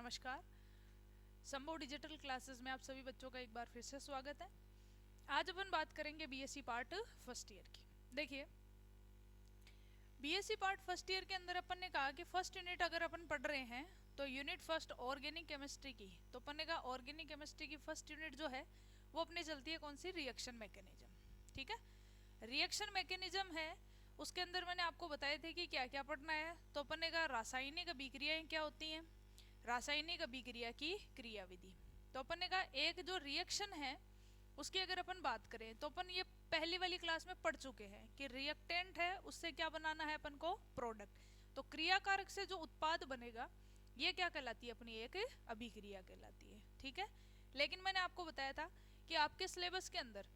नमस्कार। संभव digital classes में आप सभी बच्चों का एक बार फिर से स्वागत है। आज अपन बात करेंगे बीएससी पार्ट फर्स्ट ईयर की। देखिए, बीएससी पार्ट फर्स्ट ईयर के अंदर अपन ने कहा कि फर्स्ट यूनिट अगर अपन पढ़ रहे हैं तो यूनिट फर्स्ट ऑर्गेनिक केमिस्ट्री की, तो अपन ने कहा ऑर्गेनिक केमिस्ट्री की फर्स्ट यूनिट जो है वो अपनी चलती है कौन सी, रिएक्शन मैकेनिज्म। ठीक है, रिएक्शन मैकेनिज्म है, उसके अंदर मैंने आपको बताए थे कि क्या क्या पढ़ना है। तो अपन ने कहा रासायनिक अभिक्रियाएं क्या होती हैं, रासायनिक अभिक्रिया की क्रियाविधि। तो अपन ने कहा एक जो रिएक्शन है उसकी अगर अपन बात करें तो अपन ये पहली वाली क्लास में पढ़ चुके हैं कि रिएक्टेंट है उससे क्या बनाना है अपन को, प्रोडक्ट। तो क्रियाकारक से जो उत्पाद बनेगा ये क्या कहलाती है, अपनी एक अभिक्रिया कहलाती है। ठीक है, लेकिन मैंने आपको बताया था कि आपके सिलेबस के अंदर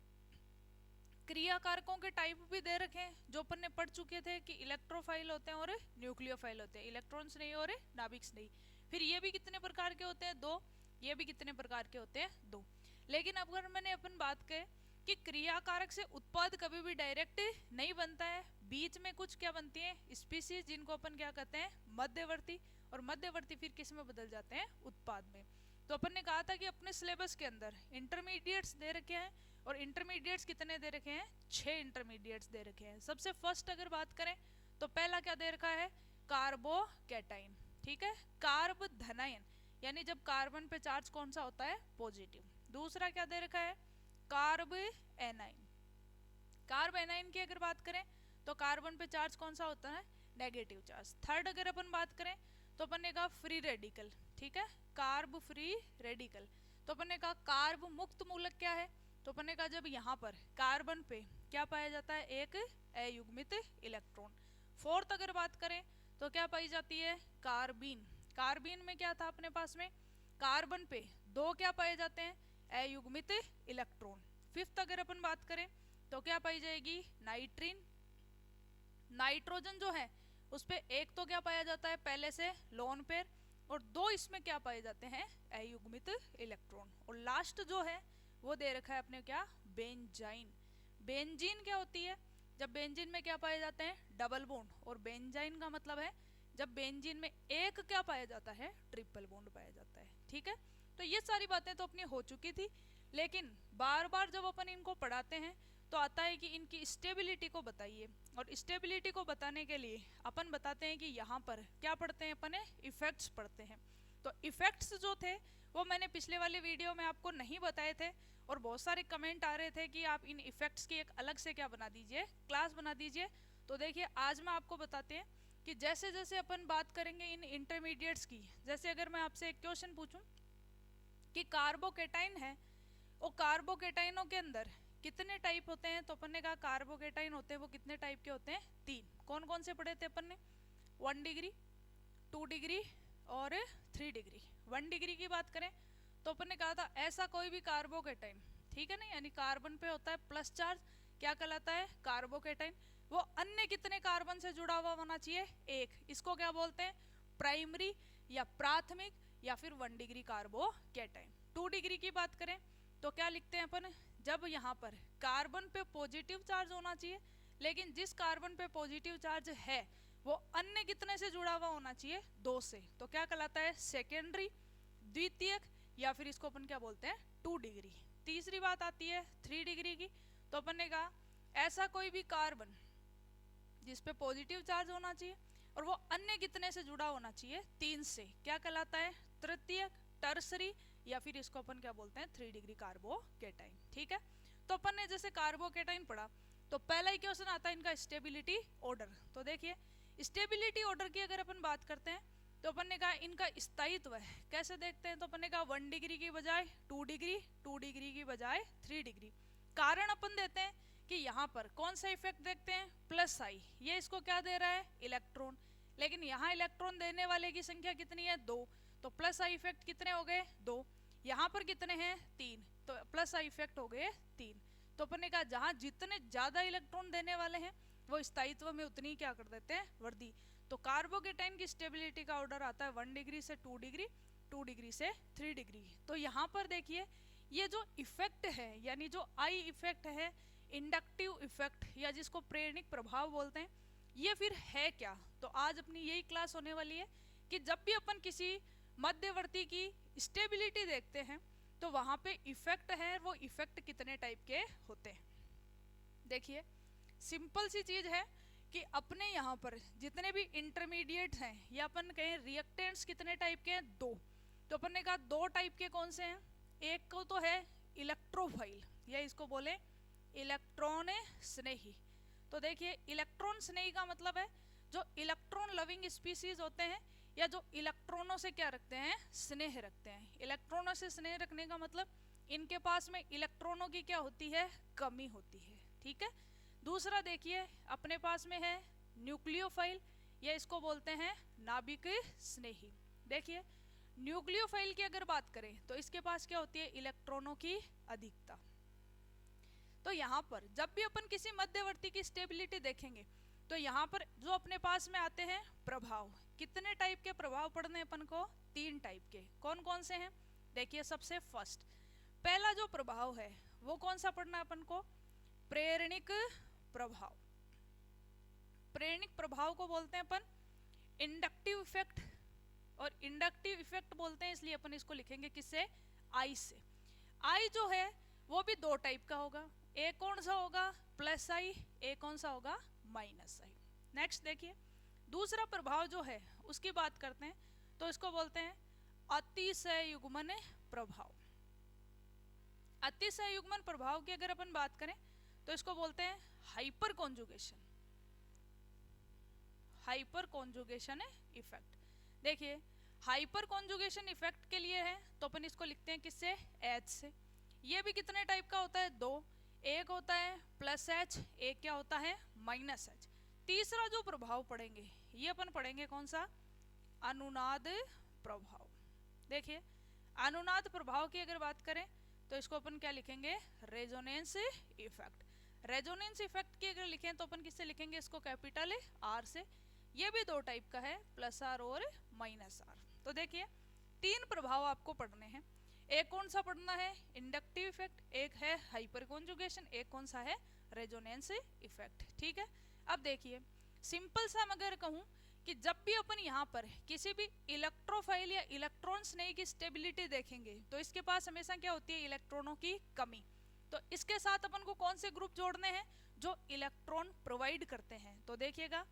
क्रियाकारकों के टाइप भी दे रखे हैं, जो अपन ने पढ़ चुके थे कि इलेक्ट्रोफाइल होते हैं और न्यूक्लियोफाइल होते हैं, इलेक्ट्रॉन्स नहीं और नाभिक्स नहीं। फिर ये भी कितने प्रकार के होते हैं, दो। ये भी कितने प्रकार के होते हैं, दो। लेकिन अब अगर मैंने अपन बात करें कि क्रियाकारक से उत्पाद कभी भी डायरेक्ट नहीं बनता है, बीच में कुछ क्या बनती है, स्पीसीज, जिनको अपन क्या कहते हैं, मध्यवर्ती। और मध्यवर्ती फिर किस में बदल जाते हैं, उत्पाद में। तो अपन ने कहा था कि अपने सिलेबस के अंदर इंटरमीडिएट्स दे रखे हैं, और इंटरमीडिएट्स कितने दे रखे हैं, 6 इंटरमीडिएट्स दे रखे हैं। सबसे फर्स्ट अगर बात करें तो पहला क्या दे रखा है, कार्बोकैटाइन। ठीक है, कार्ब धनायन, यानी जब कार्बन पे चार्ज कौन सा होता है, पॉजिटिव। दूसरा क्या दे रखा है, कार्ब एनाइन। कार्ब एनाइन की अगर बात करें तो कार्बन पे चार्ज कौन सा होता है, नेगेटिव चार्ज। थर्ड अगर अपन बात करें तो अपन ने कहा फ्री रेडिकल। ठीक है, कार्ब फ्री रेडिकल। तो अपन ने कहा कार्ब मुक्त मूलक क्या है, तो अपन ने कहा जब यहाँ पर कार्बन पे क्या पाया जाता है, एक अयुग्मित इलेक्ट्रॉन। फोर्थ अगर बात करें तो क्या पाई जाती है, कार्बीन। कार्बीन में क्या था अपने पास में, कार्बन पे दो क्या पाए जाते हैं, अयुग्मित इलेक्ट्रॉन। फिफ्थ अगर अपन बात करें तो क्या पाई जाएगी, नाइट्रीन। नाइट्रोजन जो है उस पे एक तो क्या पाया जाता है, पहले से लोन पेयर, और दो इसमें क्या पाए जाते हैं, अयुग्मित इलेक्ट्रॉन। और लास्ट जो है वो दे रखा है अपने क्या, बेंजाइन। बेंजीन क्या होती है, जब बेंजीन में क्या पाए जाते हैं, डबल बॉन्ड। और बेंजाइन का मतलब है जब बेंजीन में एक क्या पाया जाता है, ट्रिपल बॉन्ड पाया जाता है। ठीक है, तो ये सारी बातें तो अपनी हो चुकी थी, लेकिन बार बार जब अपन इनको पढ़ाते हैं तो आता है कि इनकी स्टेबिलिटी को बताइए। और स्टेबिलिटी को बताने के लिए अपन बताते हैं कि यहाँ पर क्या पढ़ते हैं, अपन इफेक्ट्स पढ़ते हैं। तो इफेक्ट्स जो थे वो मैंने पिछले वाले वीडियो में आपको नहीं बताए थे, और बहुत सारे कमेंट आ रहे थे कि आप इन इफेक्ट्स की एक अलग से क्या बना दीजिए, क्लास बना दीजिए। तो देखिए, आज मैं आपको बताते हैं कि जैसे जैसे अपन बात करेंगे इन इंटरमीडिएट्स की, जैसे अगर मैं आपसे एक क्वेश्चन पूछूं कि कार्बोकेटाइन है, वो कार्बोकेटाइनों के अंदर कितने टाइप होते हैं, तो अपन ने कहा कार्बोकेटाइन होते हैं वो कितने टाइप के होते हैं, 3। कौन कौन से पढ़े थे अपन ने, 1 डिग्री, 2 डिग्री और 3 डिग्री। 1 डिग्री की बात करें तो अपन ने कहा था ऐसा कोई भी कार्बोकेटाइन, ठीक है ना, यानी कार्बन पे होता है प्लस चार्ज, क्या कहलाता है, कार्बोकेटाइन। वो अन्य कितने कार्बन से जुड़ा हुआ होना चाहिए, एक। इसको क्या बोलते हैं, प्राइमरी या प्राथमिक या फिर 1 डिग्री कार्बोकेटाइन। 2 डिग्री की बात करें तो क्या लिखते हैं अपन, जब यहाँ पर कार्बन पे पॉजिटिव चार्ज होना चाहिए, लेकिन जिस कार्बन पे पॉजिटिव चार्ज है वो अन्य कितने से जुड़ा हुआ होना चाहिए, 2 से। तो क्या कहलाता है, सेकेंडरी, द्वितीयक, या फिर इसको अपन क्या बोलते हैं, 2 डिग्री। तीसरी बात आती है 3 डिग्री की। तो अपन ने कहा ऐसा कोई भी कार्बन जिसपे पॉजिटिव चार्ज होना चाहिए और वो अन्य कितने से जुड़ा होना चाहिए, 3 से, क्या कहलाता है, तृतीयक, टर्सरी, या फिर इसको अपन क्या बोलते हैं, 3 डिग्री कार्बोकेटाइन। ठीक है, तो अपन ने जैसे कार्बोकेटाइन पढ़ा तो पहला ही क्वेश्चन आता है इनका स्टेबिलिटी ऑर्डर। तो देखिए, स्टेबिलिटी ऑर्डर की अगर अपन बात करते हैं तो अपन ने कहा इनका स्थायित्व है, कैसे देखते हैं, तो अपन ने कहा 1 डिग्री की बजाय 2 डिग्री, 2 डिग्री की बजाय 3 डिग्री। कारण अपन देते हैं कि यहाँ पर कौन सा इफेक्ट देखते हैं, प्लस आई, ये इसको क्या दे रहा है, इलेक्ट्रॉन। लेकिन यहाँ इलेक्ट्रॉन देने वाले की संख्या कितनी है, 2, तो प्लस आई इफेक्ट कितने हो गए, 2। यहाँ पर कितने हैं, 3, तो प्लस आई इफेक्ट हो गए 3। तो अपन ने कहा जहाँ जितने ज्यादा इलेक्ट्रॉन देने वाले हैं वो स्थायित्व में उतनी क्या कर देते हैं, वृद्धि। तो कार्बोकेटाइन की स्टेबिलिटी का ऑर्डर आता है 1 डिग्री से 2 डिग्री, 2 डिग्री से 3 डिग्री। तो यहाँ पर देखिए ये जो इफेक्ट है, यानी जो आई इफेक्ट है, इंडक्टिव इफेक्ट या जिसको प्रेरणिक प्रभाव बोलते हैं, ये फिर है क्या। तो आज अपनी यही क्लास होने वाली है कि जब भी अपन किसी मध्यवर्ती की स्टेबिलिटी देखते हैं तो वहां पे इफेक्ट है, वो इफेक्ट कितने टाइप के होते हैं। देखिए सिंपल सी चीज है कि अपने यहाँ पर जितने भी इंटरमीडिएट हैं या अपन कहें रिएक्टेंट्स कितने टाइप के हैं, दो। तो अपन ने कहा दो टाइप के कौन से हैं, एक को तो है इलेक्ट्रोफाइल या इसको बोले इलेक्ट्रॉन स्नेही। तो देखिए इलेक्ट्रॉन स्नेही का मतलब है जो इलेक्ट्रॉन लविंग स्पीसीज होते हैं या जो इलेक्ट्रॉनों से क्या रखते हैं, स्नेह रखते हैं। इलेक्ट्रॉनों से स्नेह रखने का मतलब इनके पास में इलेक्ट्रॉनों की क्या होती है, कमी होती है। ठीक है। दूसरा देखिए अपने पास में है न्यूक्लियोफाइल या इसको बोलते हैं नाभिक स्नेही। देखिए न्यूक्लियोफाइल की अगर बात करें तो इसके पास क्या होती है, इलेक्ट्रॉनों की अधिकता। तो यहाँ पर जब भी अपन किसी मध्यवर्ती की स्टेबिलिटी देखेंगे तो यहाँ पर जो अपने पास में आते हैं प्रभाव, कितने टाइप के प्रभाव पढ़ने अपन को, तीन टाइप के। कौन कौन से हैं, देखिए सबसे फर्स्ट पहला जो प्रभाव है वो कौन सा पढ़ना है अपन को, प्रेरणिक प्रभाव। प्रेरणिक प्रभाव को बोलते हैं अपन इंडक्टिव इफेक्ट, और इंडक्टिव इफेक्ट बोलते हैं इसलिए अपन इसको लिखेंगे किससे, आई से। आई जो है वो भी दो टाइप का होगा, एक कौन सा होगा प्लस आई, एक कौन सा होगा माइनस आई। नेक्स्ट देखिए दूसरा प्रभाव जो है उसकी बात करते हैं तो इसको बोलते हैं अतिसयुग्मन प्रभाव। अतिसयुग्मन प्रभाव की अगर अपन बात करें तो इसको बोलते हैं hyper conjugation, hyper conjugation effect. देखिए हाइपर कॉन्जुगेशन इफेक्ट के लिए है तो अपन इसको लिखते हैं किससे, एच से। ये भी कितने टाइप का होता है, दो, एक होता है प्लस एच, एक क्या होता है माइनस एच। तीसरा जो प्रभाव पढ़ेंगे ये अपन पढ़ेंगे कौन सा, अनुनाद प्रभाव। देखिए अनुनाद प्रभाव की अगर बात करें तो इसको अपन क्या लिखेंगे, रेजोनेंस इफेक्ट। रेजोनेंस इफेक्ट की अगर लिखें तो अपन किससे लिखेंगे, इसको कैपिटल आर से। ये भी दो टाइप का है, प्लस आर और माइनस आर। तो देखिए तीन प्रभाव आपको पढ़ने हैं, एक कौन सा पढ़ना है इंडक्टिव इफेक्ट, एक है हाइपर कॉन्जुगेशन, एक कौन सा है रेजोनेंस इफेक्ट। ठीक है। अब देखिए सिंपल सा मैं अगर कहूं कि जब भी अपन यहाँ पर किसी भी इलेक्ट्रोफाइल या इलेक्ट्रॉन स्नेही की स्टेबिलिटी देखेंगे तो इसके पास हमेशा क्या होती है, इलेक्ट्रॉनों की कमी। तो इसके साथ अपन को कौन से ग्रुप जोड़ने हैं, जो इलेक्ट्रॉन प्रोवाइड करते हैं। तो देखिएगा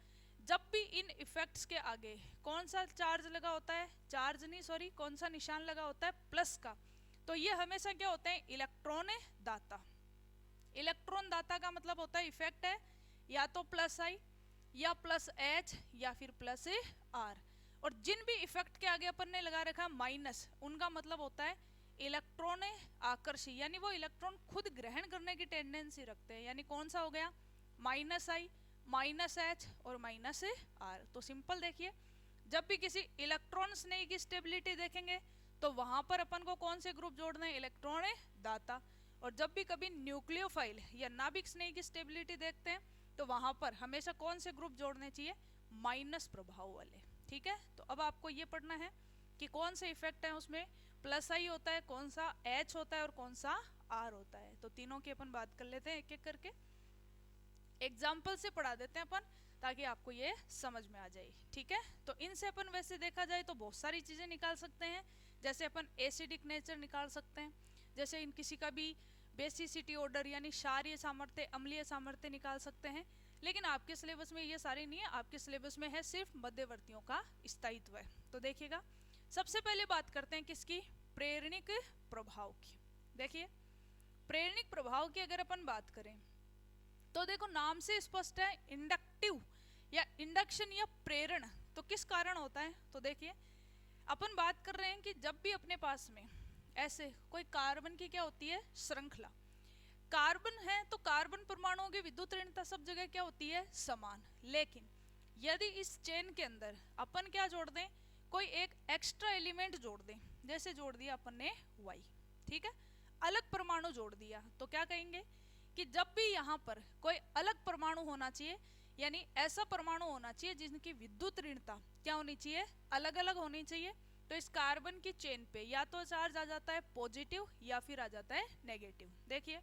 जब भी इन इफेक्ट्स के आगे कौन सा चार्ज लगा होता है, चार्ज नहीं सॉरी कौन सा निशान लगा होता है, प्लस का, तो ये हमेशा क्या होते हैं, इलेक्ट्रॉन दाता। इलेक्ट्रॉन दाता का मतलब होता है इफेक्ट है या तो प्लस आई या प्लस एच या फिर प्लस आर। और जिन भी इफेक्ट के आगे अपन ने लगा रखा माइनस, उनका मतलब होता है इलेक्ट्रॉन आकर्षी, यानी वो इलेक्ट्रॉन खुद ग्रहण करने की टेंडेंसी रखते हैं। यानी कौन सा हो गया, माइनस आई, माइनस एच और माइनस आर। तो सिंपल देखिए जब भी किसी इलेक्ट्रॉन स्नेही की स्टेबिलिटी देखेंगे तो वहां पर अपन को कौन से ग्रुप जोड़ना है, इलेक्ट्रॉन दाता। और जब भी कभी न्यूक्लियोफाइल या नाभिक स्नेही की स्टेबिलिटी देखते हैं तो वहां पर हमेशा कौन से ग्रुप जोड़ने चाहिए, माइनस प्रभाव वाले। ठीक है। तो अब आपको ये पढ़ना है कि कौन से इफेक्ट है उसमें प्लस आई होता है, कौन सा एच होता है और कौन सा आर होता है। तो तीनों की अपन बात कर लेते हैं एक एक करके, एग्जाम्पल से पढ़ा देते हैं अपन ताकि आपको ये समझ में आ जाए। ठीक है। तो इनसे अपन वैसे देखा जाए तो बहुत सारी चीजें निकाल सकते हैं, जैसे अपन एसिडिक नेचर निकाल सकते हैं, जैसे इन किसी का भी बेसिसिटी ऑर्डर यानी क्षारीय सामर्थ्य, अम्लीय सामर्थ्य निकाल सकते हैं। लेकिन आपके सिलेबस में ये सारे नहीं है, आपके सिलेबस में है सिर्फ मध्यवर्तियों का स्थायित्व है। तो देखिएगा सबसे पहले बात करते हैं किसकी, प्रेरणिक प्रभाव की। देखिए प्रेरणिक प्रभाव की अगर अपन बात करें तो देखो नाम से स्पष्ट है, इंडक्टिव या इंडक्शन या प्रेरण तो किस कारण होता है। तो देखिए अपन बात कर रहे हैं कि जब भी अपने पास में ऐसे कोई कार्बन की क्या होती है, श्रृंखला, कार्बन है तो कार्बन परमाणुओं की विद्युत ऋणता सब जगह क्या होती है, समान। लेकिन यदि इस चेन के अंदर अपन क्या जोड़ दें, कोई एक एक्स्ट्रा एलिमेंट जोड़ दें, जैसे जोड़ दिया अपन ने वाई, ठीक है, अलग परमाणु जोड़ दिया, तो क्या कहेंगे कि जब भी यहाँ पर कोई अलग परमाणु होना चाहिए, यानी ऐसा परमाणु होना चाहिए जिनकी विद्युत ऋणता क्या होनी चाहिए, अलग अलग होनी चाहिए। तो इस कार्बन की चेन पे या तो चार्ज आ जाता है पॉजिटिव या फिर आ जाता है नेगेटिव। देखिए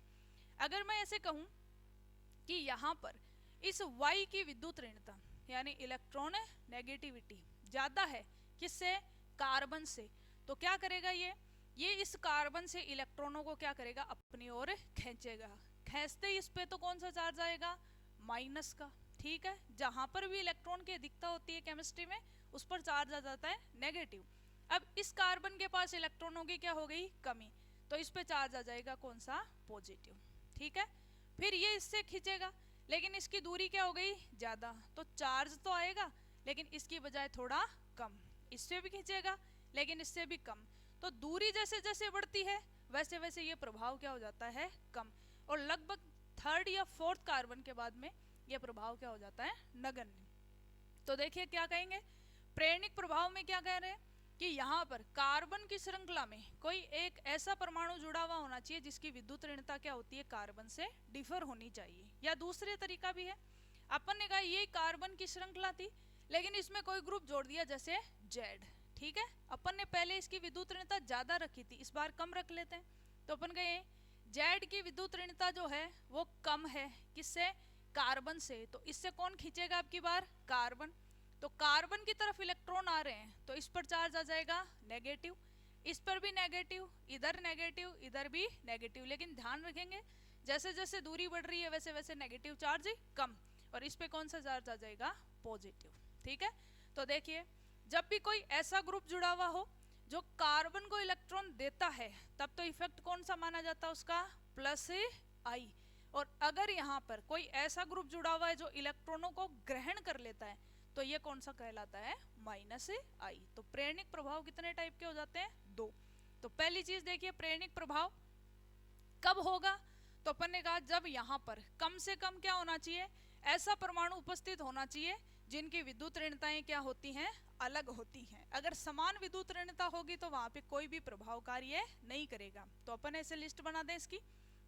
अगर मैं ऐसे कहूं कि यहाँ पर इस Y की विद्युत ऋणता यानी इलेक्ट्रॉन नेगेटिविटी ज्यादा है किससे, कार्बन से, तो क्या करेगा ये इस कार्बन से इलेक्ट्रॉनों को क्या करेगा, अपनी ओर खींचेगा। खींचते इस पे तो कौन सा चार्ज आएगा, माइनस का। ठीक है, जहां पर भी इलेक्ट्रॉन की अधिकता होती है केमिस्ट्री में, उस पर चार्ज आ जाता है नेगेटिव। अब इस कार्बन के पास इलेक्ट्रॉनों की क्या हो गई, कमी, तो इस पे चार्ज आ जाएगा कौन सा, पॉजिटिव। ठीक है, फिर ये इससे खींचेगा, लेकिन इसकी दूरी क्या हो गई, ज्यादा, तो चार्ज तो आएगा लेकिन इसकी बजाय थोड़ा कम। इससे भी खींचेगा लेकिन इससे भी कम। तो दूरी जैसे जैसे बढ़ती है वैसे वैसे ये प्रभाव क्या हो जाता है, कम। और लगभग थर्ड या फोर्थ कार्बन के बाद में ये प्रभाव क्या हो जाता है, नगण्य। तो देखिए क्या कहेंगे, प्रेरणिक प्रभाव में क्या कह रहे हैं कि यहाँ पर कार्बन की श्रृंखला में कोई एक ऐसा परमाणु जुड़ा हुआ होना चाहिए जिसकी विद्युत ऋणता क्या होती है, कार्बन से डिफर होनी चाहिए। या दूसरे तरीका भी है, अपन ने कहा ये कार्बन की श्रृंखला थी लेकिन इसमें कोई ग्रुप जोड़ दिया जैसे जेड। ठीक है, अपन ने पहले इसकी विद्युत ऋणता ज्यादा रखी थी, इस बार कम रख लेते हैं। तो अपन कहे जेड की विद्युत ऋणता जो है वो कम है, किससे, कार्बन से। तो इससे कौन खींचेगा आपकी बार, कार्बन। तो कार्बन की तरफ इलेक्ट्रॉन आ रहे हैं तो इस पर चार्ज आ जाएगा नेगेटिव, इस पर भी नेगेटिव, इधर भी नेगेटिव। लेकिन ध्यान रखेंगे जैसे जैसे दूरी बढ़ रही है वैसे वैसे नेगेटिव चार्ज कम, और इस पे कौन सा चार्ज आ जाएगा, पॉजिटिव। ठीक है, तो देखिए जब भी कोई ऐसा ग्रुप जुड़ा हुआ हो जो कार्बन को इलेक्ट्रॉन देता है तब तो इफेक्ट कौन सा माना जाता है उसका, प्लस आई। और अगर यहाँ पर कोई ऐसा ग्रुप जुड़ा हुआ है जो इलेक्ट्रॉनों को ग्रहण कर लेता है तो ये कौन सा कहलाता है, माइनस आई। तो प्रेरणिक प्रभाव कितने टाइप के हो जाते हैं, दो। तो पहली चीज देखिए, प्रेरणिक प्रभाव कब होगा, तो अपन ने कहा जब यहाँ पर कम से कम क्या होना चाहिए, ऐसा परमाणु उपस्थित होना चाहिए जिनकी विद्युत ऋणताएं क्या होती हैं, अलग होती हैं। अगर समान विद्युत ऋणता होगी तो वहां पे कोई भी प्रभाव कार्य नहीं करेगा। तो अपन ऐसे लिस्ट बना दें इसकी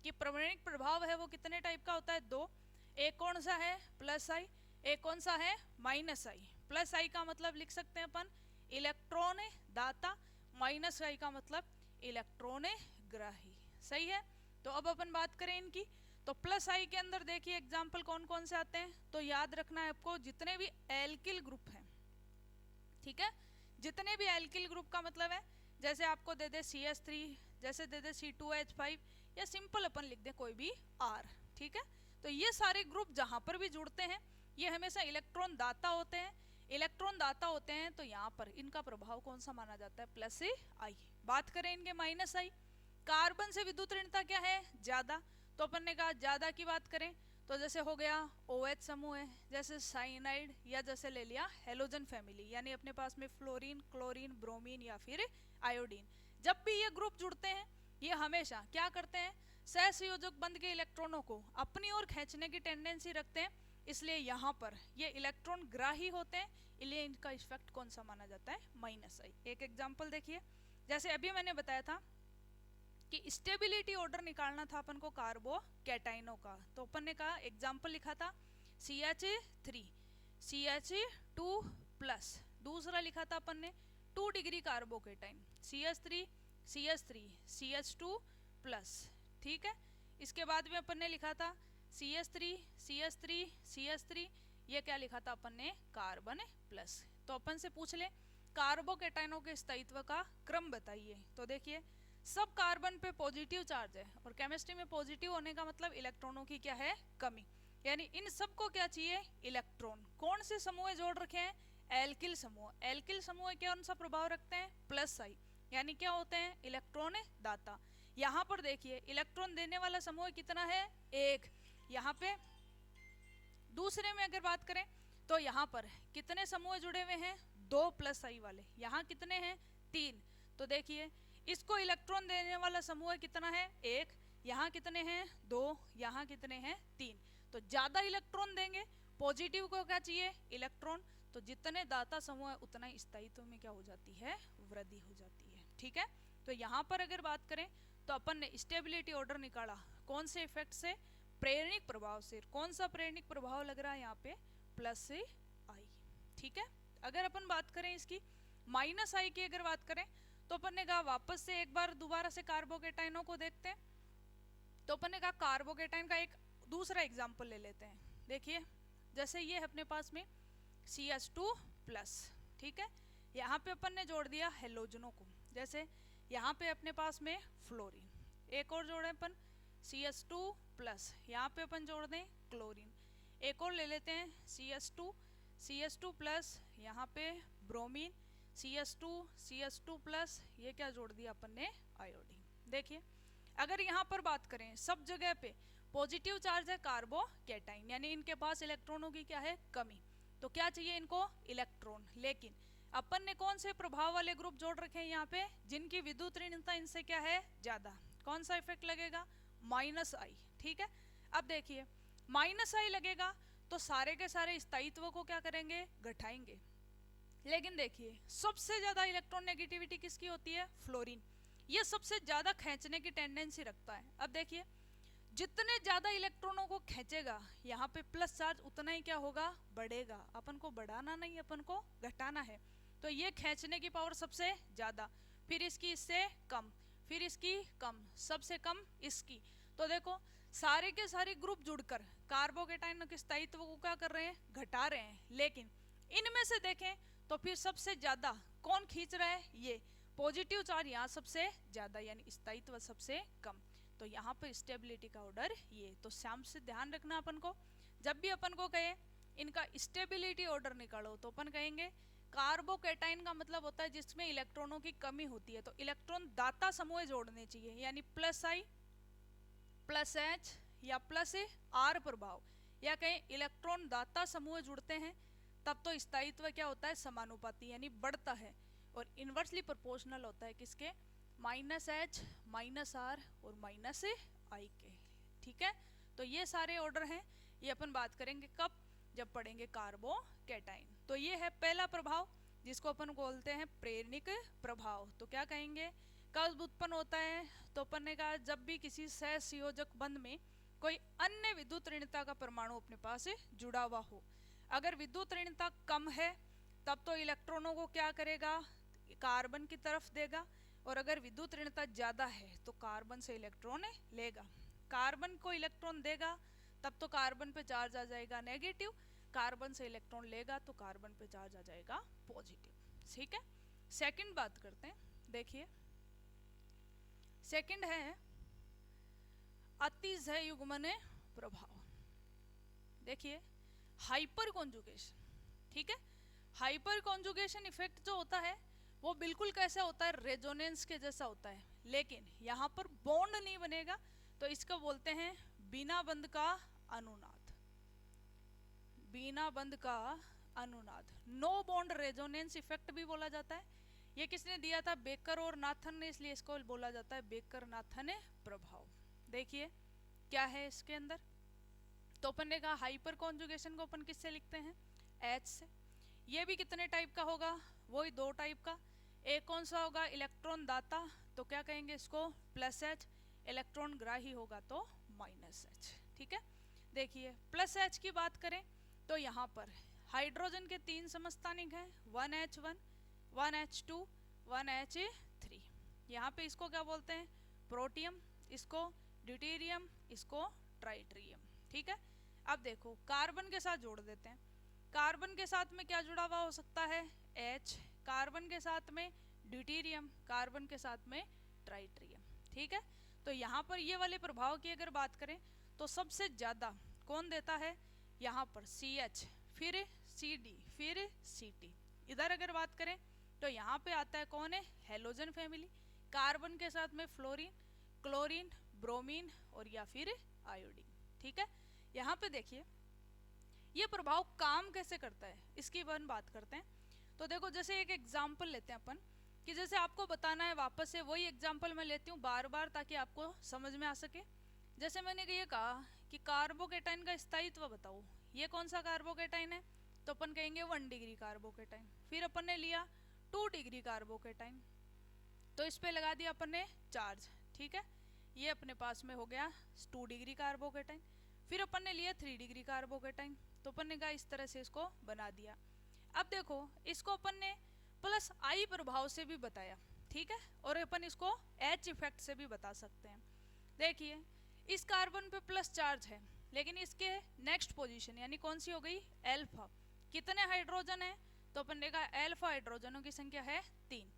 कि प्रेरणिक प्रभाव है वो कितने टाइप का होता है, दो। एक कौन सा है, प्लस आई, एक कौन सा है, माइनस आई। प्लस आई का मतलब लिख सकते हैं अपन इलेक्ट्रॉन दाता, माइनस आई का मतलब इलेक्ट्रॉन ग्राही। सही है, तो अब अपन बात करें इनकी। तो प्लस आई के अंदर देखिए एग्जाम्पल कौन कौन से आते हैं, तो याद रखना है आपको जितने भी एल्किल ग्रुप हैं। ठीक है, जितने भी एल्किल ग्रुप का मतलब है जैसे आपको दे दे CH3, जैसे दे दे C2H5, या सिंपल अपन लिख दे कोई भी R। ठीक है, तो ये सारे ग्रुप जहां पर भी जुड़ते हैं ये हमेशा इलेक्ट्रॉन दाता होते हैं। इलेक्ट्रॉन दाता होते हैं तो यहाँ पर इनका प्रभाव कौन सा माना जाता है, प्लस आई। बात करें इनके माइनस आई, कार्बन से विद्युत ऋणता क्या है, ज्यादा। तो अपन ने कहा ज्यादा की बात करें तो जैसे हो गया OH समूह है, जैसे साइनाइड, या जैसे ले लिया हेलोजन फैमिली, यानी अपने पास में फ्लोरीन, क्लोरीन, ब्रोमीन या फिर आयोडीन। जब भी ये ग्रुप जुड़ते हैं ये हमेशा क्या करते हैं, सहसंयोजक बंध के इलेक्ट्रॉनों को अपनी ओर खींचने की टेंडेंसी रखते हैं, इसलिए यहाँ पर ये इलेक्ट्रॉन ग्राही होते हैं, इसलिए इनका इफेक्ट कौन सा माना जाता है, माइनस आई। एक एग्जाम्पल देखिए, जैसे अभी मैंने बताया था कि स्टेबिलिटी ऑर्डर निकालना था अपन को कार्बोकैटाइनों का, तो अपन ने कहा एग्जाम्पल लिखा था CH3 CH2+, दूसरा लिखा था अपन ने 2 degree carbocation CH3 CH3 CH2+। ठीक है, इसके बाद में अपन ने लिखा था CH3 CH3 CH3, ये क्या लिखा था अपन ने, कार्बन प्लस। तो अपन से पूछ ले कार्बोकैटाइनों के स्थायित्व का क्रम बताइए, तो देखिए सब कार्बन पे पॉजिटिव चार्ज है, और केमिस्ट्री में पॉजिटिव होने का मतलब इलेक्ट्रॉनों की क्या है, कमी। यानी इन सबको क्या चाहिए, इलेक्ट्रॉन। कौन से समूह जोड़ रखे हैं, एल्किल समूह। एल्किल समूह कौन सा प्रभाव रखते हैं, प्लस आई, यानी क्या होते हैं, इलेक्ट्रॉन दाता। यहाँ पर देखिए इलेक्ट्रॉन देने वाला समूह कितना है, एक। यहाँ पे दूसरे में अगर बात करें तो यहाँ पर कितने समूह जुड़े हुए हैं, 2 प्लस आई वाले। यहाँ कितने हैं, 3। तो देखिए इसको इलेक्ट्रॉन देने वाला समूह कितना है, 1। यहाँ कितने हैं, 2। यहाँ कितने हैं, 3। तो ज्यादा इलेक्ट्रॉन देंगे, पॉजिटिव को क्या चाहिए, इलेक्ट्रॉन। तो जितने दाता समूह है उतना ही स्थायित्व में क्या हो जाती है, वृद्धि हो जाती है। ठीक है, तो यहाँ पर अगर बात करें तो अपन ने स्टेबिलिटी ऑर्डर निकाला कौन से इफेक्ट से, प्रेरणिक प्रभाव से। कौन सा प्रेरणिक प्रभाव लग रहा है यहाँ पे, प्लस आई। ठीक है, अगर अपन बात करें इसकी माइनस आई की अगर बात करें तो अपन ने कहा वापस से एक बार दोबारा से कार्बोकैटाइनों को देखते हैं। तो अपन ने कहा कार्बोकैटाइन का एक दूसरा एग्जांपल ले लेते हैं। देखिए जैसे ये है अपने पास में CH2+, ठीक है, यहाँ पे अपन ने जोड़ दिया हेलोजनों को, जैसे यहाँ पे अपने पास में फ्लोरीन, एक और जोड़े अपन CH2 प्लस, यहाँ पे अपन जोड़ दें क्लोरीन, एक और ले लेते हैं CH2 प्लस, यहाँ पे ब्रोमीन, CH2 प्लस, ये क्या जोड़ दिया अपन ने आयोडीन। देखिए अगर यहाँ पर बात करें सब जगह पे पॉजिटिव चार्ज है कार्बोकैटाइन, यानी इनके पास इलेक्ट्रॉनों की क्या है कमी, तो क्या चाहिए इनको इलेक्ट्रॉन। लेकिन अपन ने कौन से प्रभाव वाले ग्रुप जोड़ रखे हैं यहाँ पे, जिनकी विद्युत ऋणता इनसे क्या है ज्यादा, कौन सा इफेक्ट लगेगा -I। ठीक है, अब देखिए -I लगेगा तो सारे के सारे स्थायित्व को क्या करेंगे घटाएंगे। लेकिन देखिए सबसे ज्यादा इलेक्ट्रॉन नेगेटिविटी किसकी होती है, फ्लोरीन, ये सबसे ज्यादा खींचने की टेंडेंसी रखता है। अब देखिए जितने ज्यादा इलेक्ट्रॉनों को खींचेगा यहाँ पे प्लस चार्ज उतना ही क्या होगा बढ़ेगा, अपन को बढ़ाना नहीं अपन को घटाना है, तो ये खींचने की पावर सबसे ज्यादा, फिर इसकी इससे कम, फिर इसकी कम, सबसे कम इसकी। तो देखो सारे के सारे ग्रुप जुड़कर कार्बोकैटाइन के स्थायित्व को क्या कर रहे हैं घटा रहे हैं, लेकिन इनमें से देखें तो फिर सबसे ज्यादा कौन खींच रहा है, ये पॉजिटिव चार्ज यहाँ सबसे ज्यादा, यानी स्थायित्व सबसे कम, तो यहाँ पर स्टेबिलिटी का ऑर्डर ये। तो शाम से ध्यान रखना अपन को, जब भी अपन को कहे इनका स्टेबिलिटी ऑर्डर निकालो तो अपन कहेंगे कार्बोकैटाइन का मतलब होता है जिसमें इलेक्ट्रॉनों की कमी होती है, तो इलेक्ट्रॉन दाता समूह जोड़ने चाहिए, यानी +I +H या +R प्रभाव, या कहें इलेक्ट्रॉन दाता समूह जुड़ते हैं तब तो स्थायित्व क्या होता है समानुपाती, यानी बढ़ता है, और इनवर्सली प्रोपोर्शनल होता है किसके, -H -R और -I के। ठीक है, तो ये सारे ऑर्डर हैं, ये अपन बात करेंगे कब, जब पढ़ेंगे कार्बोकैटाइन। तो ये है पहला प्रभाव जिसको अपन बोलते हैं प्रेरणिक प्रभाव। तो क्या कहेंगे कब उत्पन्न होता है, तो अपन ने कहा जब भी किसी सहसंयोजक बंध में कोई अन्य विद्युत ऋणता का परमाणु अपने पास जुड़ा हुआ हो। अगर विद्युत ऋणता कम है तब तो इलेक्ट्रॉनों को क्या करेगा कार्बन की तरफ देगा, और अगर विद्युत ऋणता ज्यादा है तो कार्बन से इलेक्ट्रॉन लेगा, कार्बन को इलेक्ट्रॉन देगा तब तो कार्बन पे चार्ज आ जाएगा नेगेटिव, कार्बन से इलेक्ट्रॉन लेगा तो कार्बन पे चार्ज आ जाएगा पॉजिटिव। ठीक है, सेकंड बात करते हैं, देखिए सेकंड है अतिसहयुग्मन प्रभाव। देखिए हाइपर कॉन्जुगेशन, ठीक है, हाइपर कॉन्जुगेशन इफेक्ट जो होता है वो बिल्कुल कैसा होता है रेजोनेंस के जैसा होता है, लेकिन यहाँ पर बॉन्ड नहीं बनेगा, तो इसको बोलते हैं बिना बंध का अनुनाद, बिना बंध का अनुनाद, नो बॉन्ड रेजोनेंस इफेक्ट भी बोला जाता है। ये किसने दिया था, बेकर और नाथन ने, इसलिए इसको बोला जाता है बेकर नाथन प्रभाव। देखिए क्या है इसके अंदर, तो अपन ने कहा हाइपर कॉन्जुगेशन को अपन किससे लिखते हैं H से। ये भी कितने टाइप का होगा, वही 2 टाइप का, एक कौन सा होगा इलेक्ट्रॉन दाता, तो क्या कहेंगे इसको +H, इलेक्ट्रॉन ग्राही होगा तो -H। ठीक है, देखिए +H की बात करें तो यहाँ पर हाइड्रोजन के 3 समस्थानिक हैं, 1H1 1H2 1H3, यहाँ पे इसको क्या बोलते हैं प्रोटियम, इसको ड्यूटेरियम, इसको ट्राइट्रियम। ठीक है, अब देखो कार्बन के साथ जोड़ देते हैं, कार्बन के साथ में क्या जुड़ा हुआ हो सकता है H, कार्बन के साथ में ड्यूटेरियम, कार्बन के साथ में ट्राइट्रियम। ठीक है, तो यहाँ पर ये वाले प्रभाव की अगर बात करें तो सबसे ज्यादा कौन देता है, यहाँ पर CH, फिर CD, फिर CT। इधर अगर बात करें तो यहाँ पे आता है कौन है हेलोजन फैमिली, कार्बन के साथ में फ्लोरीन, क्लोरीन, ब्रोमीन और या फिर आयोडीन। ठीक है, यहाँ पे देखिए ये प्रभाव काम कैसे करता है इसकी अपन बात करते हैं। तो देखो जैसे एक एग्जाम्पल लेते हैं अपन, कि जैसे आपको बताना है वापस से वही एग्जाम्पल मैं लेती हूँ बार बार ताकि आपको समझ में आ सके। जैसे मैंने ये कहा कि कार्बोकैटाइन का स्थायित्व बताओ, ये कौन सा कार्बोकैटाइन है, तो अपन कहेंगे 1 डिग्री कार्बोकैटाइन। फिर अपन ने लिया 2 डिग्री कार्बोकैटाइन, तो इस पे लगा दिया अपन ने चार्ज। ठीक है, ये अपने पास में हो गया 2 डिग्री कार्बोकैटाइन। फिर अपन ने लिया 3 डिग्री कार्बोकैटाइन, तो अपन ने कहा इस तरह से इसको बना दिया। अब देखो इसको अपन ने +I प्रभाव से भी बताया, ठीक है, और अपन इसको H इफेक्ट से भी बता सकते हैं। देखिए इस कार्बन पे प्लस चार्ज है, लेकिन इसके नेक्स्ट पोजीशन यानी कौन सी हो गई अल्फा, कितने हाइड्रोजन है तो अपन ने कहा अल्फा हाइड्रोजनों की संख्या है 3।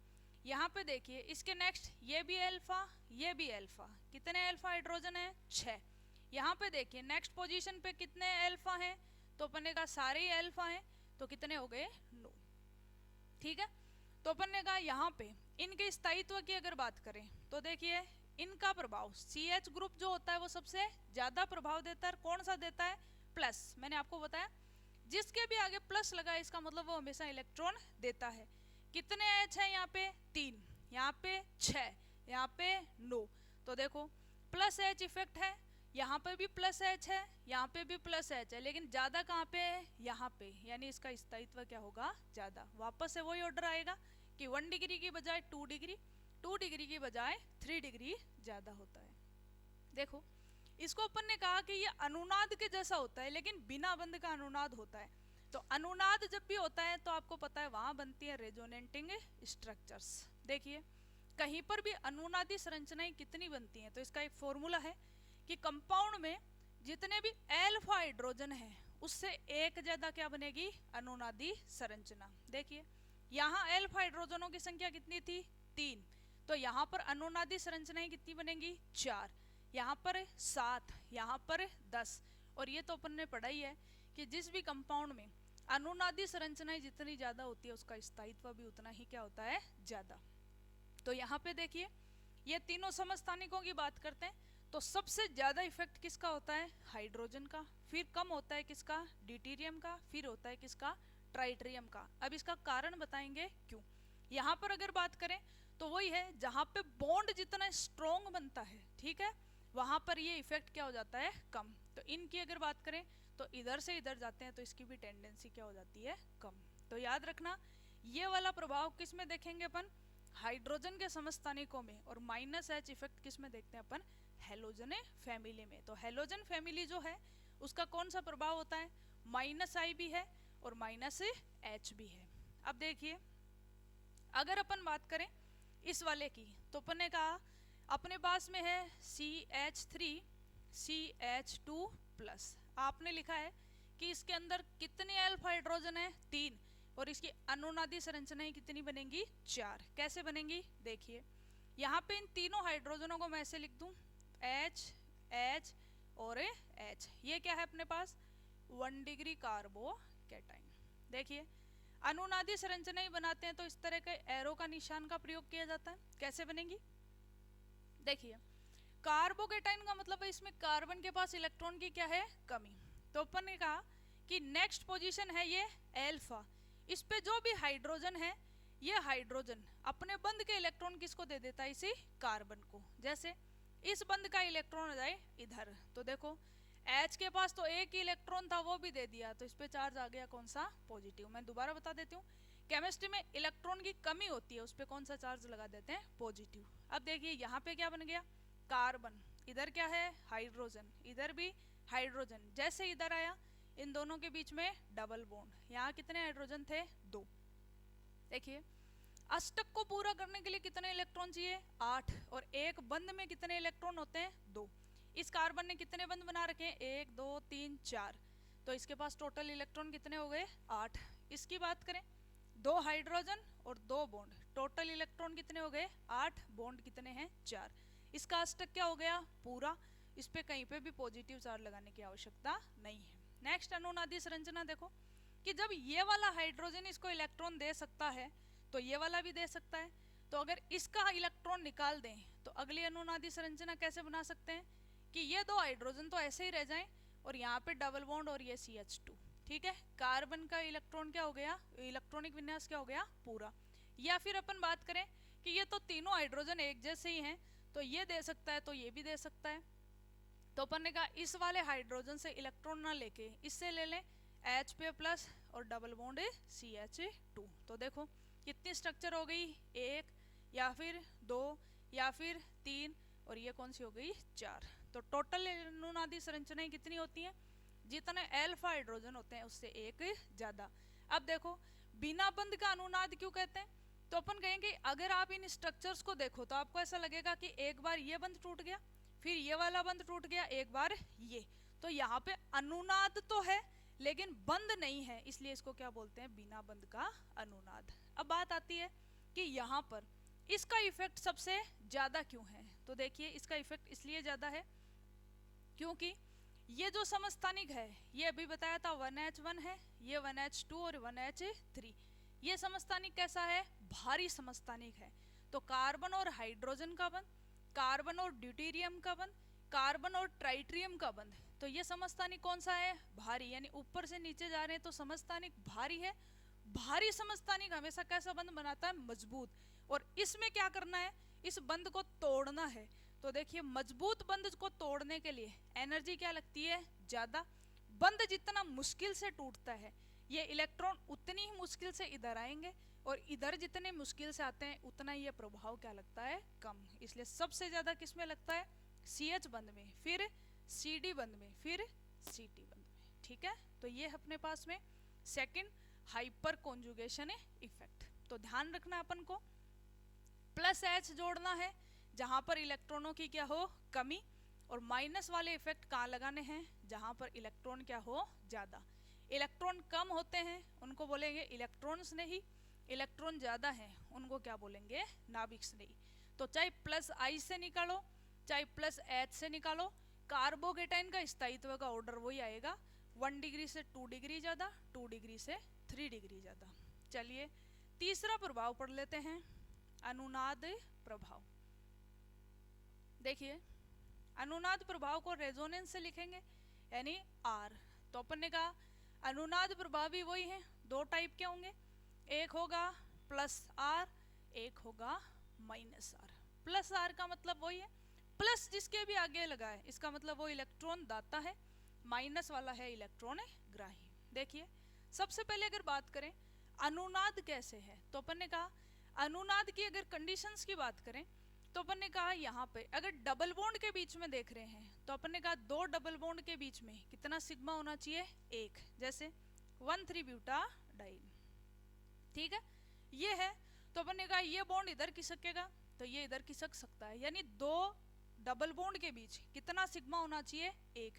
यहाँ पे देखिए इसके नेक्स्ट ये भी अल्फा, ये भी अल्फा, कितने अल्फा हाइड्रोजन है 6। यहाँ पे देखिए नेक्स्ट पोजीशन पे कितने अल्फा हैं, तो अपन ने कहा सारे ही अल्फा हैं, तो कितने हो गए 9। ठीक है, तो अपन ने कहा यहाँ पे इनके स्थायित्व की अगर बात करें तो देखिए इनका प्रभाव CH ग्रुप जो होता है वो सबसे ज्यादा प्रभाव देता है। कौन सा देता है, प्लस। मैंने आपको बताया जिसके भी आगे प्लस लगा इसका मतलब वो हमेशा इलेक्ट्रॉन देता है। कितने H है यहाँ पे 3, यहाँ पे 6, यहाँ पे 9। तो देखो प्लस H इफेक्ट है, यहाँ पे भी प्लस H है, यहाँ पे भी प्लस H है, लेकिन ज्यादा कहाँ पे है, यहाँ पे, यानी इसका स्थायित्व क्या होगा, ज्यादा। वापस से वही ऑर्डर आएगा कि 1 डिग्री की बजाय 2 डिग्री, 2 डिग्री की बजाय 3 डिग्री ज्यादा होता है। देखो इसको अपन ने कहा कि ये अनुनाद के जैसा होता है, लेकिन बिना बंध का अनुनाद होता है। तो अनुनाद जब भी होता है तो आपको पता है वहां बनती है रेजोनेटिंग स्ट्रक्चर्स। देखिए कहीं पर भी अनुनादी संरचनाएं कितनी बनती हैं, तो इसका एक फॉर्मूला है कि कंपाउंड में जितने भी अल्फा हाइड्रोजन है उससे एक ज्यादा क्या बनेगी, अनुनादी संरचना। देखिए यहाँ अल्फा हाइड्रोजनों की संख्या कितनी थी 3, तो यहाँ पर अनुनादी संरचनाएं कितनी बनेंगी 4, यहाँ पर 7, यहाँ पर 10। और ये तो अपन ने पढ़ा ही है कि जिस भी कंपाउंड में अनुनादी संरचनाएं जितनी ज्यादा होती है उसका स्थायित्व भी उतना ही क्या होता है, ज्यादा। तो यहाँ पे देखिए ये तीनों समस्थानिकों की बात करते हैं तो सबसे ज्यादा इफेक्ट किसका होता है, हाइड्रोजन का, फिर कम होता है किसका, ड्यूटेरियम का, फिर होता है किसका, ट्राइटेरियम का। अब इसका कारण बताएंगे क्यों। यहाँ पर अगर बात करें तो वही है जहाँ पे बॉन्ड जितना स्ट्रॉन्ग बनता है, ठीक है, वहां पर ये इफेक्ट क्या हो जाता है, कम। तो इनकी अगर बात करें तो इधर से इधर जाते हैं तो इसकी भी टेंडेंसी क्या हो जाती है, कम। तो याद रखना ये वाला प्रभाव किस में देखेंगे अपन, हाइड्रोजन के समस्थानिकों में, और -H इफेक्ट किस में देखते हैं अपन, हेलोजन फैमिली में। तो हेलोजन फैमिली जो है उसका कौन सा प्रभाव होता है, -I भी है और -H भी है। अब देखिए अगर अपन बात करें इस वाले की तो अपन ने कहा अपने पास में है CH3 CH2+। आपने लिखा है कि इसके अंदर कितने अल्फा हाइड्रोजन है 3, और इसकी अनुनादी संरचनाएं कितनी बनेंगी 4। कैसे बनेंगी, देखिए यहाँ पे इन तीनों हाइड्रोजनों को मैं ऐसे लिख दूं H H और H। ये क्या है अपने पास 1 डिग्री कार्बोकैटायन। देखिए अनुनादी संरचनाएं बनाते हैं तो इस तरह के एरो का निशान का प्रयोग किया जाता है। कैसे बनेगी, देखिए कार्बोकैटायन का मतलब है इसमें कार्बन के पास इलेक्ट्रॉन की क्या है, कमी। तो अपन ने कहा कि नेक्स्ट पोजीशन है ये अल्फा, इस पे जो भी हाइड्रोजन है ये हाइड्रोजन अपने बंध के इलेक्ट्रॉन किसको दे देता है, इसी कार्बन को। जैसे इस बंध का इलेक्ट्रॉन आ जाए इधर, तो देखो H के पास तो एक ही इलेक्ट्रॉन था वो भी दे दिया, तो इस पे चार्ज आ गया कौन सा, पॉजिटिव। मैं दोबारा बता देती हूँ, केमिस्ट्री में इलेक्ट्रॉन की कमी होती है उस पे कौन सा चार्ज लगा देते हैं, पॉजिटिव। अब देखिए यहाँ पे क्या बन गया, कार्बन, इधर क्या है हाइड्रोजन, इधर भी हाइड्रोजन। जैसे इधर आया इन दोनों के बीच में डबल बॉन्ड, यहाँ कितने हाइड्रोजन थे 2। देखिए अष्टक को पूरा करने के लिए कितने इलेक्ट्रॉन चाहिए 8, और एक बंध में कितने इलेक्ट्रॉन होते हैं 2। इस कार्बन ने कितने बंध बना रखे हैं 1 2 3 4, तो इसके पास टोटल इलेक्ट्रॉन कितने हो गए 8। इसकी बात करें 2 हाइड्रोजन और 2 बॉन्ड, टोटल इलेक्ट्रॉन कितने हो गए 8, बॉन्ड कितने हैं 4। इसका अष्टक क्या हो गया पूरा, इस पे कहीं पे भी पॉजिटिव चार्ज लगाने की आवश्यकता नहीं है। नेक्स्ट अनुनादी संरचना देखो कि जब ये वाला हाइड्रोजन इसको इलेक्ट्रॉन दे सकता है तो ये वाला भी दे सकता है। तो अगर इसका इलेक्ट्रॉन निकाल दें तो अगली अनुनादी संरचना कैसे बना सकते हैं कि ये 2 हाइड्रोजन तो ऐसे ही रह जाएं और यहाँ पे डबल बॉन्ड और ये CH2, ठीक है। कार्बन का इलेक्ट्रॉन क्या हो गया, इलेक्ट्रॉनिक विन्यास क्या हो गया पूरा। या फिर अपन बात करें कि ये तो तीनों हाइड्रोजन एक जैसे ही हैं, तो ये दे सकता है तो ये भी दे सकता है। तो अपन ने कहा इस वाले हाइड्रोजन से इलेक्ट्रॉन ना लेके इससे ले लें H पे प्लस और डबल बॉन्ड CH2। तो देखो कितनी स्ट्रक्चर हो गई, 1 या फिर 2 या फिर 3, और ये कौन सी हो गई 4। तो टोटल अनुनादी संरचनाएं कितनी होती हैं, जितने अल्फा हाइड्रोजन होते हैं उससे एक ज्यादा। अब देखो बिना बंध का अनुनाद क्यों कहते हैं, तो अपन कहेंगे अगर आप इन स्ट्रक्चर्स को देखो तो आपको ऐसा लगेगा कि एक बार ये बंध टूट गया, फिर ये वाला बंध टूट गया, एक बार ये, तो यहाँ पे अनुनाद तो है लेकिन बंद नहीं है, इसलिए इसको क्या बोलते हैं, बिना बंद का अनुनाद। अब बात आती है कि यहाँ पर इसका इफेक्ट सबसे ज्यादा क्यों है। तो देखिए इसका इफेक्ट इसलिए ज्यादा है क्योंकि ये जो समस्थानिक है, ये अभी बताया था 1H1 है, ये 1H2 और 1H3। ये समस्थानिक कैसा है, भारी समस्थानिक है। तो कार्बन और हाइड्रोजन का बंध, कार्बन और ड्यूटेरियम का बंध, कार्बन और ट्राइट्रियम का बंध, तो ये समस्थानिक कौन सा है, भारी, यानी ऊपर से नीचे जा रहे हैं तो समस्थानिक भारी है। भारी समस्थानिक हमेशा कैसा बंध बनाता है, मजबूत। और इसमें क्या करना है, इस बंध को तोड़ना है। तो देखिए मजबूत बंध को तोड़ने के लिए एनर्जी क्या लगती है, ज्यादा। बंध जितना मुश्किल से टूटता है, ये इलेक्ट्रॉन उतनी ही मुश्किल से इधर आएंगे, और इधर जितने मुश्किल से आते हैं उतना ये प्रभाव क्या लगता है, कम। इसलिए सबसे ज्यादा किसमें लगता है, CH बंध में, फिर CD बंध में, फिर CT बंध में। ठीक है, तो ये अपने पास में सेकंड हाइपर कॉन्जुगेशन इफेक्ट। तो ध्यान रखना अपन को प्लस H जोड़ना है जहां पर इलेक्ट्रॉनों की क्या हो, कमी, और माइनस वाले इफेक्ट कहाँ लगाने हैं, जहां पर इलेक्ट्रॉन क्या हो, ज्यादा। इलेक्ट्रॉन कम होते हैं उनको बोलेंगे इलेक्ट्रॉन्स नहीं, इलेक्ट्रॉन ज्यादा हैं उनको क्या बोलेंगे, नाभिक्स नहीं। तो चाहे प्लस I से निकालो चाहे प्लस H से निकालो, कार्बोकेटाइन का स्थायित्व का ऑर्डर वही आएगा, 1 डिग्री से 2 डिग्री ज्यादा, 2 डिग्री से 3 डिग्री ज्यादा। चलिए तीसरा प्रभाव पढ़ लेते हैं, अनुनाद प्रभाव। देखिए अनुनाद प्रभाव को रेजोनेंस से लिखेंगे, यानी R। तो अपन ने कहा अनुनाद प्रभाव भी वही है, दो टाइप के होंगे, एक होगा प्लस R, एक होगा माइनस R। प्लस R का मतलब वही है, प्लस जिसके भी आगे लगा है इसका मतलब वो इलेक्ट्रॉन दाता है, माइनस वाला है इलेक्ट्रॉन ग्राही। देखिए सबसे पहले अगर बात करें अनुनाद कैसे है, तो अपन ने कहा अनुनाद की अगर कंडीशंस की बात करें तो अपन ने कहा यहाँ पे अगर डबल बॉन्ड के बीच में देख रहे हैं तो अपन ने कहा दो डबल बॉन्ड के बीच में कितना सिग्मा होना चाहिए, 1, जैसे 1,3-ब्यूटाडाइन। ठीक है, ये है। तो अपन ने कहा ये बॉन्ड इधर खिसकेगा तो ये इधर खिसक सकता है, यानी दो डबल बॉन्ड के बीच कितना सिग्मा होना चाहिए, 1।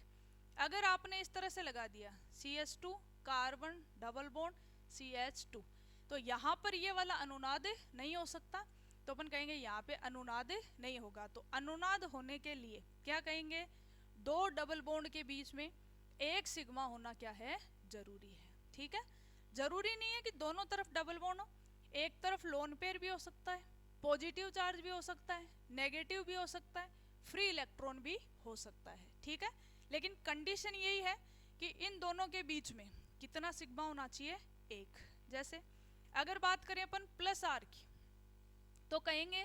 अगर आपने इस तरह से लगा दिया CH2 carbon double bond CH2, तो यहाँ पर ये वाला अनुनाद नहीं हो सकता, तो अपन कहेंगे यहाँ पे अनुनाद नहीं होगा। तो अनुनाद होने के लिए क्या कहेंगे, दो डबल बॉन्ड के बीच में 1 सिग्मा होना क्या है, जरूरी है। ठीक है, जरूरी नहीं है कि दोनों तरफ डबल बॉन्ड हो, एक तरफ लोन पेयर भी हो सकता है, पॉजिटिव चार्ज भी हो सकता है, नेगेटिव भी हो सकता है, फ्री इलेक्ट्रॉन भी हो सकता है। ठीक है, लेकिन कंडीशन यही है कि इन दोनों के बीच में कितना सिग्मा होना चाहिए, 1। जैसे अगर बात करें अपन प्लस R की, तो कहेंगे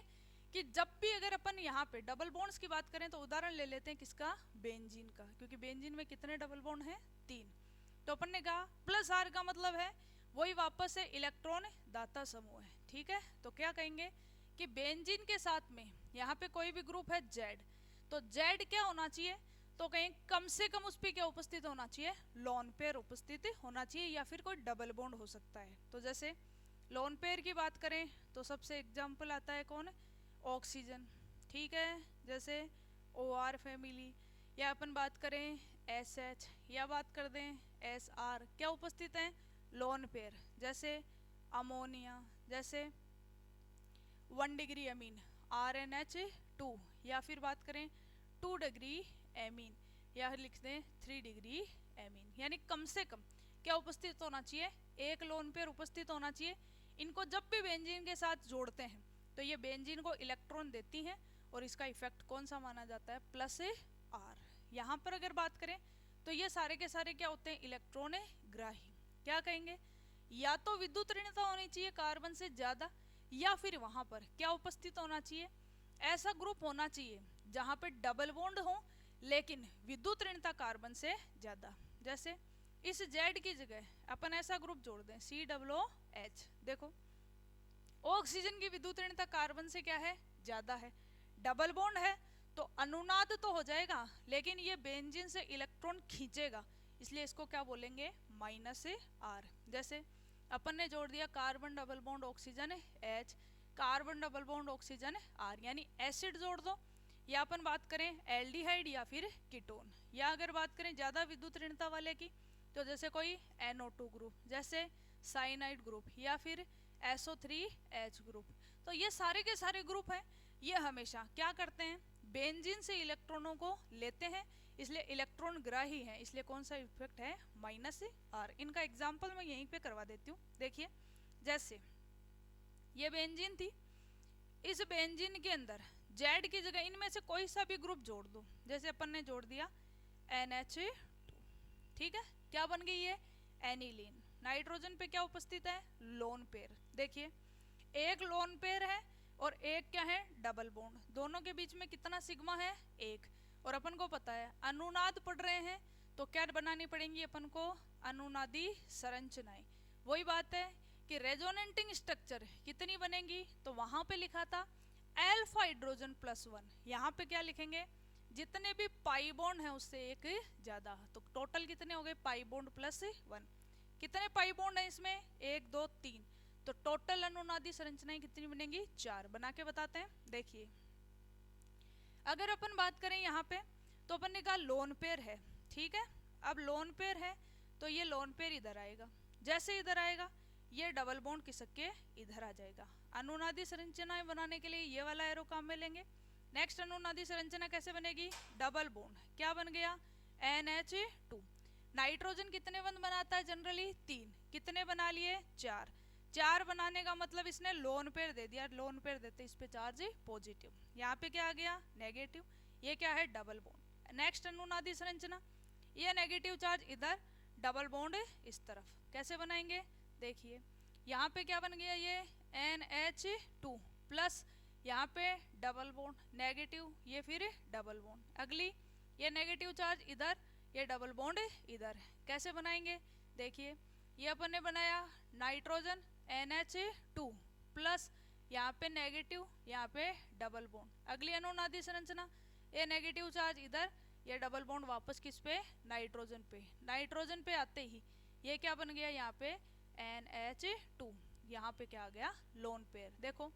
कि जब भी अगर अपन यहाँ पे डबल बॉन्ड्स की बात करें तो उदाहरण ले लेते हैं किसका, बेंजीन का, क्योंकि बेंजीन में कितने डबल बॉन्ड हैं, 3। तो अपन ने कहा प्लस R का मतलब है वही वापस से इलेक्ट्रॉन दाता समूह है। ठीक है, तो क्या कहेंगे कि बेंजीन के साथ में यहाँ पे कोई भी ग्रुप है Z, तो Z क्या होना चाहिए, तो कहें कम से कम उस पर क्या उपस्थित होना चाहिए, लोन पेयर उपस्थित होना चाहिए, या फिर कोई डबल बॉन्ड हो सकता है। तो जैसे लोन पेयर की बात करें तो सबसे एग्जाम्पल आता है कौन, ऑक्सीजन। ठीक है, जैसे OR फैमिली, या अपन बात करें SH, या बात कर दें SR, क्या उपस्थित हैं, लोन पेयर, जैसे अमोनिया, जैसे 1 डिग्री अमीन RNH2, या फिर बात करें 2 डिग्री एमीन, या लिख दें 3 डिग्री एमीन। यानी कम से कम क्या उपस्थित होना चाहिए, एक लोन पेयर उपस्थित होना चाहिए। इनको जब भी बेंजीन के साथ जोड़ते हैं तो ये बेंजीन को इलेक्ट्रॉन देती हैं, और इसका इफेक्ट कौन सा माना जाता है, प्लस R। यहाँ पर अगर बात करें तो ये सारे के सारे क्या होते हैं, इलेक्ट्रॉन ग्राही। क्या कहेंगे, या तो विद्युत ऋणता होनी चाहिए कार्बन से ज्यादा, या फिर वहां पर क्या उपस्थित होना चाहिए, ऐसा ग्रुप होना चाहिए जहां पे डबल बॉन्ड हो लेकिन विद्युत ऋणता कार्बन से ज्यादा। जैसे इस Z की जगह अपन ऐसा ग्रुप जोड़ दें COOH। देखो ऑक्सीजन की विद्युत ऋणता कार्बन से क्या है, ज्यादा है, डबल बॉन्ड है, तो अनुनाद तो हो जाएगा लेकिन ये बेंजीन से इलेक्ट्रॉन खींचेगा, इसलिए इसको क्या बोलेंगे, -R। जैसे अपन ने जोड़ दिया carbon double bond oxygen H, carbon double bond oxygen R, यानी एसिड जोड़ दो, या अपन बात करें एल्डिहाइड या फिर कीटोन, या अगर बात करें ज्यादा विद्युत ऋणता वाले की तो जैसे कोई NO2 ग्रुप, जैसे साइनाइड ग्रुप, या फिर SO3H ग्रुप। तो ये सारे के सारे ग्रुप हैं, ये हमेशा क्या करते हैं, बेंजीन से इलेक्ट्रॉनों को लेते हैं, इसलिए इलेक्ट्रॉन ग्राही है, इसलिए कौन सा इफेक्ट है, -R। इनका एग्जाम्पल मैं यहीं पे करवा देती हूँ। देखिए जैसे ये बेंजीन थी, इस बेंजीन के अंदर जेड की जगह इनमें से कोई सा भी ग्रुप जोड़ दो, जैसे अपन ने जोड़ दिया NH2, ठीक है, क्या बन गई है, एनिलीन। नाइट्रोजन पे क्या उपस्थित है, लोन पेयर। देखिए एक लोन पेयर है और एक क्या है, डबल बॉन्ड, दोनों के बीच में कितना सिग्मा है, 1। और अपन को पता है अनुनाद पढ़ रहे हैं तो क्या बनानी पड़ेंगी अपन को, अनुनादी संरचनाएं। वही बात है कि रेजोनेटिंग स्ट्रक्चर कितनी बनेंगी, तो वहां पे लिखा था अल्फा हाइड्रोजन +1, यहाँ पे क्या लिखेंगे, जितने भी पाई बॉन्ड है उससे एक ज्यादा। तो टोटल कितने हो गए, पाई बॉन्ड +1। कितने पाई बॉन्ड है इसमें, 1 2 3, तो टोटल अनुनादी संरचनाएं कितनी बनेंगी, 4। बना के बताते हैं। देखिए अगर अपन बात करें यहाँ पे, तो अपन ने कहा लोन पेयर है, ठीक है। अब लोन पेयर है तो ये लोन पेयर इधर आएगा, जैसे इधर आएगा ये डबल बॉन्ड खिसक के इधर आ जाएगा। अनुनादी संरचनाएं बनाने के लिए ये वाला एरो काम में लेंगे। नेक्स्ट अनुनादी संरचना कैसे बनेगी, डबल बॉन्ड, क्या बन गया, NH2। नाइट्रोजन कितने बंद बनाता है जनरली, 3, कितने बना लिए, 4। 4 बनाने का मतलब इसने लोन पेयर दे दिया, लोन पेयर देते इस पे चार्ज पॉजिटिव, यहाँ पे क्या आ गया, नेगेटिव। ये क्या है, डबल बॉन्ड। नेक्स्ट अनुनादी संरचना, ये नेगेटिव चार्ज इधर, डबल बॉन्ड इस तरफ, कैसे बनाएंगे, देखिए यहाँ पे क्या बन गया, ये NH2 प्लस यहाँ पे डबल बॉन्ड नेगेटिव, ये फिर डबल बॉन्ड। अगली ये नेगेटिव चार्ज इधर, ये डबल बॉन्ड इधर, कैसे बनाएंगे, देखिए ये अपन ने बनाया नाइट्रोजन NH2 प्लस यहाँ पे नेगेटिव, यहाँ पे डबल बॉन्ड। अगली अनुनादी संरचना, ये नेगेटिव चार्ज इधर, ये डबल बॉन्ड वापस किस पे, नाइट्रोजन पे। नाइट्रोजन पे आते ही ये क्या बन गया, यहाँ पे NH2, यहाँ पे क्या आ गया, लोन पेयर। देखो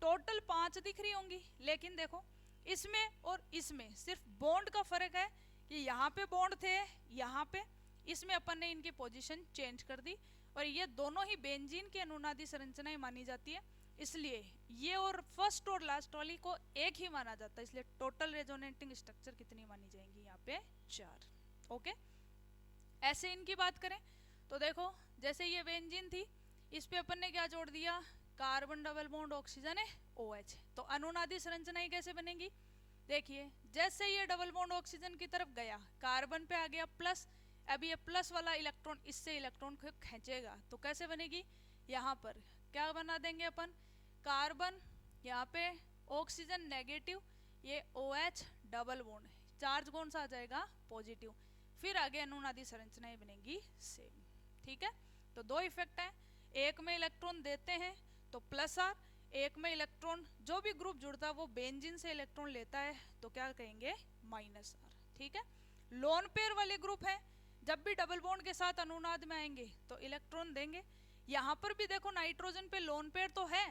टोटल 5 दिख रही होंगी, लेकिन देखो इसमें और इसमें सिर्फ बॉन्ड का फर्क है कि यहाँ पे बॉन्ड थे, यहाँ पे, इसमें अपन ने इनकी पोजीशन चेंज कर दी। और ये दोनों ही बेंजीन की अनुनादी संरचनाएं मानी जाती है, इसलिए ये और फर्स्ट और लास्ट वाली को एक ही माना जाता है, इसलिए टोटल रेजोनेटिंग स्ट्रक्चर कितनी मानी जाएंगी, यहाँ पे 4। ओके, ऐसे इनकी बात करें तो देखो जैसे ये बेंजीन थी, इस पे अपन ने क्या जोड़ दिया, कार्बन डबल बॉन्ड ऑक्सीजन है OH। तो अनुनादी संरचनाएं कैसे बनेंगी, देखिए जैसे ये डबल बॉन्ड ऑक्सीजन की तरफ गया, कार्बन पे आ गया प्लस, अब ये प्लस वाला इलेक्ट्रॉन इससे इलेक्ट्रॉन को खींचेगा, तो कैसे बनेगी, यहाँ पर क्या बना देंगे अपन, कार्बन, यहाँ पे ऑक्सीजन नेगेटिव, ये OH डबल बॉन्ड, चार्ज कौन सा आ जाएगा, पॉजिटिव। फिर आगे अनुनादी संरचनाएं बनेंगी सेम, ठीक है। तो 2 इफेक्ट है, एक में इलेक्ट्रॉन देते हैं तो +R, एक में इलेक्ट्रॉन जो भी ग्रुप जुड़ता है वो बेंजीन से इलेक्ट्रॉन लेता है तो क्या कहेंगे, -R, ठीक है। लोन पेयर वाले ग्रुप है, जब भी डबल बॉन्ड के साथ अनुनाद में आएंगे तो इलेक्ट्रॉन देंगे। यहाँ पर भी देखो नाइट्रोजन पे लोन पेयर तो है,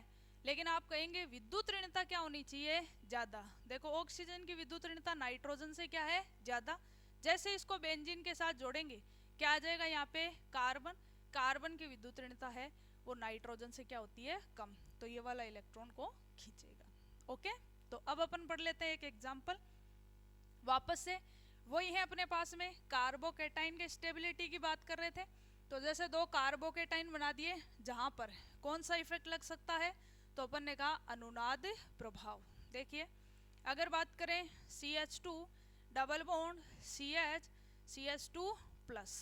लेकिन आप कहेंगे विद्युत ऋणता क्या होनी चाहिए, ज्यादा। देखो ऑक्सीजन की विद्युत ऋणता नाइट्रोजन से क्या है, ज्यादा। जैसे इसको बेंजीन के साथ जोड़ेंगे क्या आ जाएगा, यहाँ पे कार्बन, कार्बन की विद्युत ऋणता है वो नाइट्रोजन से क्या होती है, कम, तो ये वाला इलेक्ट्रॉन को खींचेगा। ओके, तो अब अपन पढ़ लेते हैं एक एग्जांपल वापस से, वही है अपने पास में, कार्बोकेटाइन के स्टेबिलिटी की बात कर रहे थे। तो जैसे 2 कार्बोकेटाइन बना दिए, जहां पर कौन सा इफेक्ट लग सकता है, तो अपन ने कहा अनुनाद प्रभाव। देखिए अगर बात करें CH2 double bond CH, CH2 plus,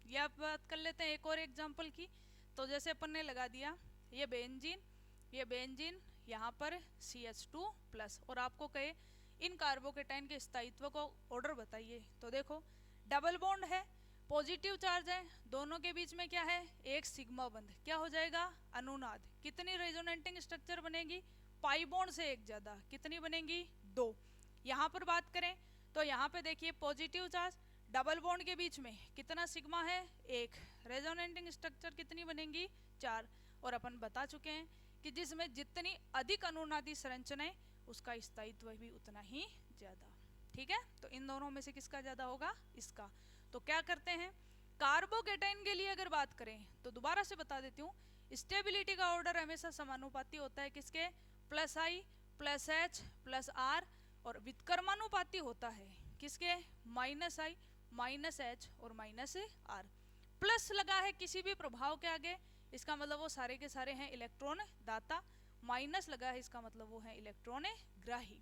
ये आप बात कर लेते हैं एक और एग्जांपल की। तो जैसे अपन ने लगा दिया ये बेंजीन, यहाँ पर CH2 प्लस, और आपको कहे इन कार्बोकेटाइन के स्थायित्व को ऑर्डर बताइए, तो देखो डबल बॉन्ड है, पॉजिटिव चार्ज है, दोनों के बीच में क्या है, एक सिग्मा बंध, क्या हो जाएगा, अनुनाद। कितनी रेजोनेटिंग स्ट्रक्चर बनेगी, पाई बॉन्ड से एक ज्यादा, कितनी बनेंगी, 2। यहाँ पर बात करें तो यहाँ पे देखिए पॉजिटिव चार्ज, डबल बॉन्ड के बीच में कितना सिग्मा है, 1, रेजोनेटिंग स्ट्रक्चर कितनी बनेंगी, 4। और अपन बता चुके हैं कि जिसमें जितनी अधिक अनुनादी संरचनाएं उसका स्थायित्व भी उतना ही ज्यादा, ठीक है। तो इन दोनों में से किसका ज्यादा होगा, इसका। तो क्या करते हैं, कार्बोकेटाइन के लिए अगर बात करें तो दोबारा से बता देती हूँ, स्टेबिलिटी का ऑर्डर हमेशा समानुपाती होता है किसके, plus I plus H plus R, और विकर्मानुपाती होता है किसके, माइनस आई माइनस एच और माइनस आर। प्लस लगा है किसी भी प्रभाव के आगे, इसका मतलब वो सारे के सारे हैं इलेक्ट्रॉन दाता। माइनस लगा है इसका मतलब वो है इलेक्ट्रॉन ग्राही।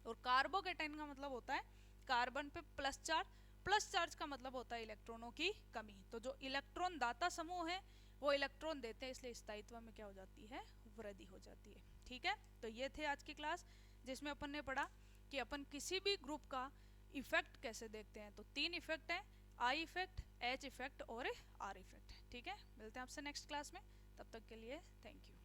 और कार्बोकेटाइन का मतलब होता है कार्बन पे प्लस चार्ज, प्लस चार्ज का मतलब होता है इलेक्ट्रॉनों की कमी। तो जो इलेक्ट्रॉन दाता समूह है वो इलेक्ट्रॉन देते हैं, इसलिए स्थायित्व में क्या हो जाती है, वृद्धि हो जाती है। ठीक है, तो ये थे आज की क्लास जिसमें अपन ने पढ़ा कि अपन किसी भी ग्रुप का इफेक्ट कैसे देखते हैं। तो 3 इफेक्ट हैं, आई इफेक्ट, एच इफेक्ट और आर इफेक्ट। ठीक है, मिलते हैं आपसे नेक्स्ट क्लास में, तब तक के लिए थैंक यू।